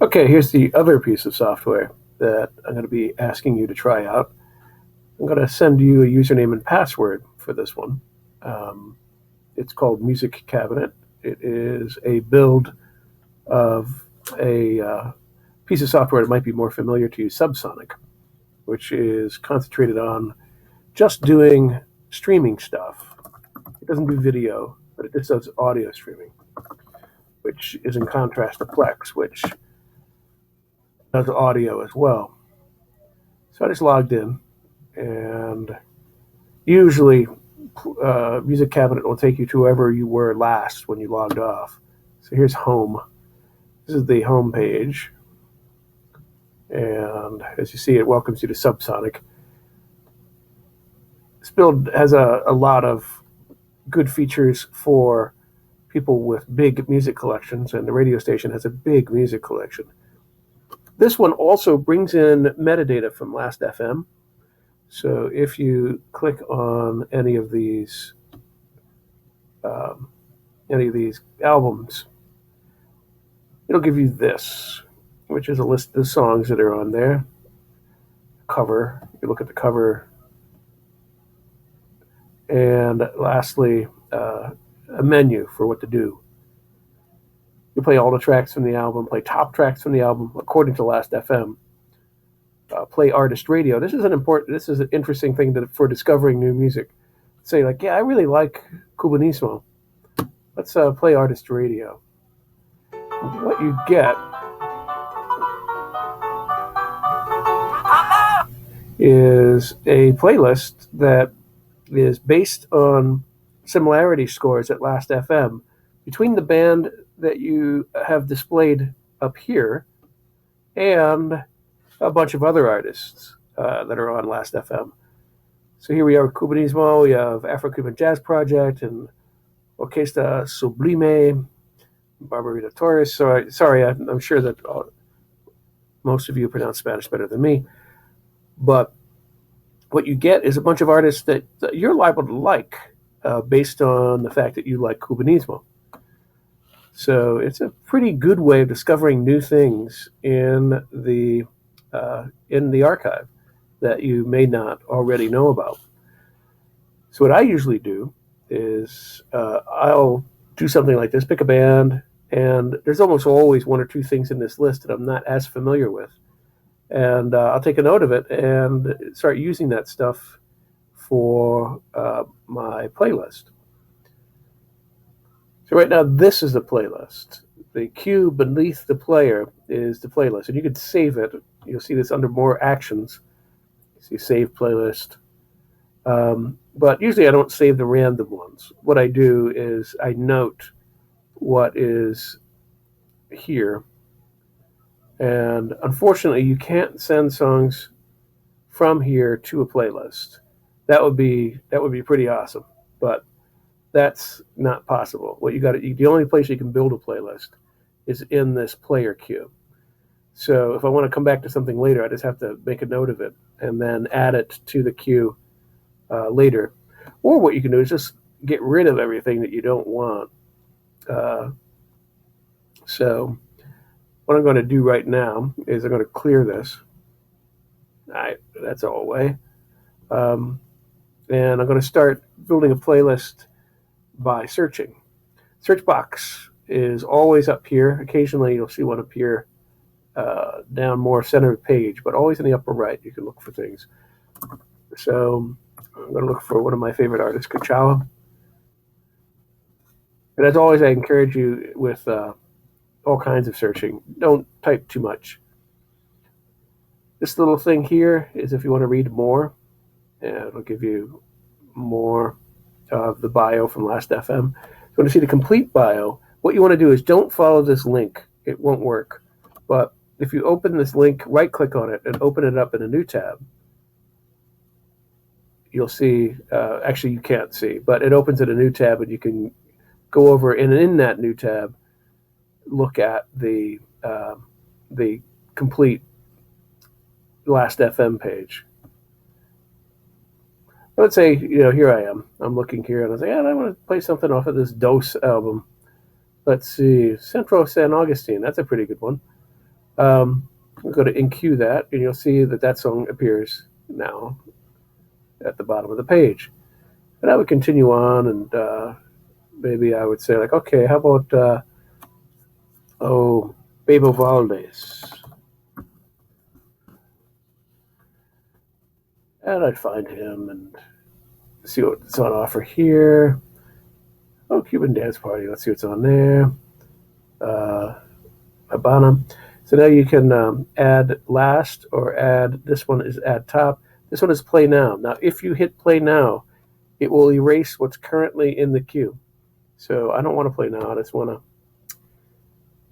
Okay, here's the other piece of software that I'm going to be asking you to try out. I'm going to send you a username and password for this one. Um, it's called MusicCabinet. It is a build of a piece of software that might be more familiar to you, Subsonic, which is concentrated on just doing streaming stuff. It doesn't do video, but it just does audio streaming, which is in contrast to Plex, which does audio as well. So I just logged in, and usually MusicCabinet will take you to wherever you were last when you logged off. So here's home. This is the home page. And as you see, it welcomes you to Subsonic. This build has a lot of good features for people with big music collections, and the radio station has a big music collection. This one also brings in metadata from Last.fm. So if you click on any of these albums, it'll give you this, which is a list of songs that are on there. Cover, you look at the cover. And lastly, a menu for what to do. You play all the tracks from the album, play top tracks from the album according to Last.fm. Play artist radio. This is an interesting thing for discovering new music. Say like, yeah, I really like Cubanismo. Let's play artist radio. What you get is a playlist that is based on similarity scores at Last.fm between the band that you have displayed up here and a bunch of other artists that are on Last.fm. So here we are with Cubanismo, we have Afro-Cuban Jazz Project, and Orquesta Sublime, Barbarita Torres. Sorry, I'm sure that most of you pronounce Spanish better than me. But what you get is a bunch of artists that you're liable to like based on the fact that you like Cubanismo. So it's a pretty good way of discovering new things in the archive that you may not already know about. So what I usually do is I'll do something like this, pick a band, and there's almost always one or two things in this list that I'm not as familiar with. And I'll take a note of it and start using that stuff for my playlist. So right now, this is the playlist. The cue beneath the player is the playlist, and you can save it. You'll see this under More Actions. You see Save Playlist. But usually I don't save the random ones. What I do is I note what is here. And unfortunately, you can't send songs from here to a playlist. That would be pretty awesome, but that's not possible. The only place you can build a playlist is in this player queue. So if I want to come back to something later, I just have to make a note of it and then add it to the queue later. Or what you can do is just get rid of everything that you don't want. So what I'm going to do right now is I'm going to clear this. All right, that's all away. And I'm going to start building a playlist by searching. Search box is always up here. Occasionally you'll see one appear down more center of the page, but always in the upper right you can look for things. So I'm going to look for one of my favorite artists, Kachala. And as always, I encourage you with all kinds of searching. Don't type too much. This little thing here is if you want to read more, and it'll give you more of the bio from Last.fm. If you want to see the complete bio, what you want to do is don't follow this link. It won't work. But if you open this link, right-click on it, and open it up in a new tab, you'll see, actually you can't see, but it opens in a new tab, and you can go over, and in that new tab, look at the complete Last.fm page. Let's say, here I am. I'm looking here, and I say, I want to play something off of this Dos album. Let's see, Centro San Agustin. That's a pretty good one. We'll go to enqueue that, and you'll see that that song appears now at the bottom of the page. And I would continue on, and maybe I would say, like, okay, how about, Bebo Valdez? And I'd find him and see what's on offer here. Oh, Cuban Dance Party. Let's see what's on there. Habana. So now you can add last or add, this one is add top. This one is play now. Now, if you hit play now, it will erase what's currently in the queue. So I don't want to play now. I just want to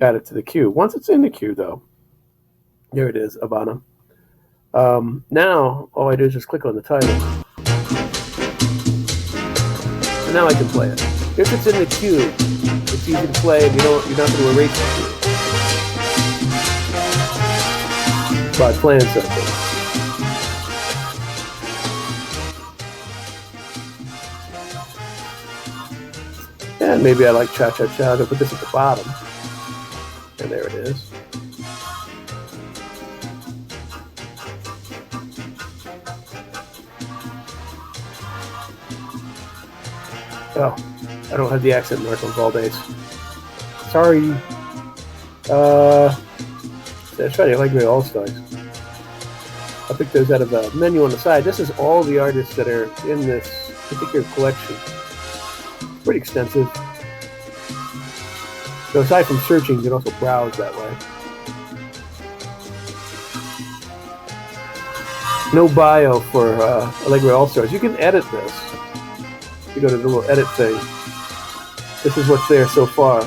add it to the queue. Once it's in the queue, though, here it is, Habana. Now, all I do is just click on the title. And now I can play it. If it's in the queue, it's easy to play, and you're not going to erase the queue by playing something. And maybe I like Cha Cha Cha. I'll put this at the bottom. And there it is. Oh, I don't have the accent mark on Valdez. Sorry. That's right, I like the All-Stars. I picked those out of a menu on the side. This is all the artists that are in this particular collection. Pretty extensive. So aside from searching, you can also browse that way. No bio for Allegro All-Stars. You can edit this. You go to the little edit thing. This is what's there so far.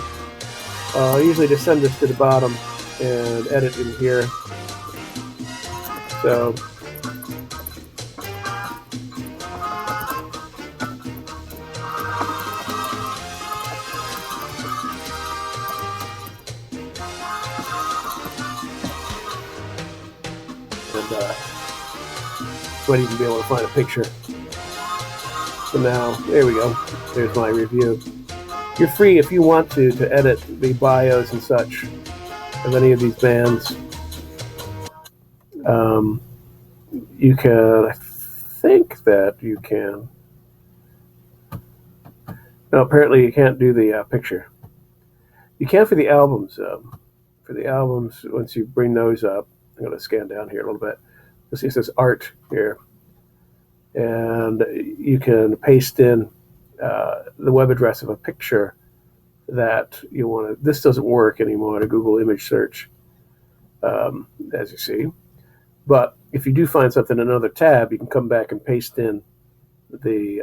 I usually just send this to the bottom and edit in here. So might even be able to find a picture. So now, there we go. There's my review. You're free, if you want to edit the bios and such of any of these bands. You can, I think that you can. No, apparently you can't do the picture. You can for the albums. For the albums, once you bring those up, I'm going to scan down here a little bit. You'll see it says art here. And you can paste in the web address of a picture that you want to. This doesn't work anymore to Google image search, as you see. But if you do find something in another tab, you can come back and paste in the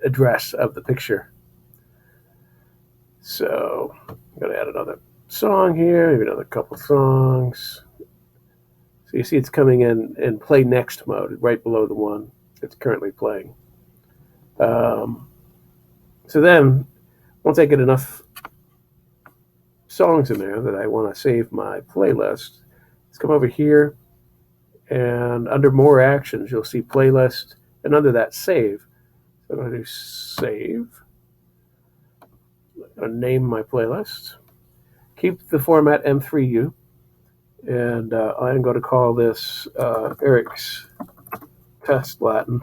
address of the picture. So I'm going to add another song here, maybe another couple songs. So you see it's coming in play next mode right below the one it's currently playing. So then, once I get enough songs in there that I want to save my playlist, let's come over here, and under more actions, you'll see playlist, and under that, save. So I'm going to do save. I'm going to name my playlist. Keep the format M3U, and I'm going to call this Eric's Test Latin,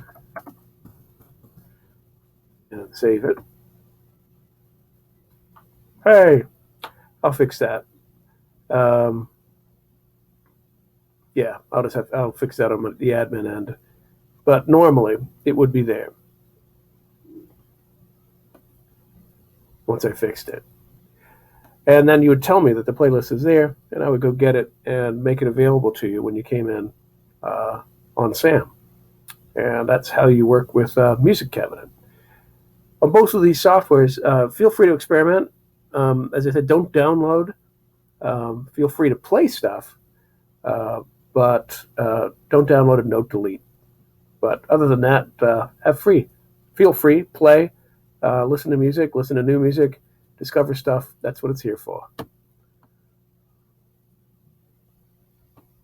and save it. Hey, I'll fix that. Yeah, I'll fix that on the admin end. But normally it would be there once I fixed it. And then you would tell me that the playlist is there, and I would go get it and make it available to you when you came in on SAM. And that's how you work with MusicCabinet. On both of these softwares, feel free to experiment. As I said, don't download. Feel free to play stuff, but don't download and don't delete. But other than that, feel free, play, listen to music, listen to new music, discover stuff. That's what it's here for.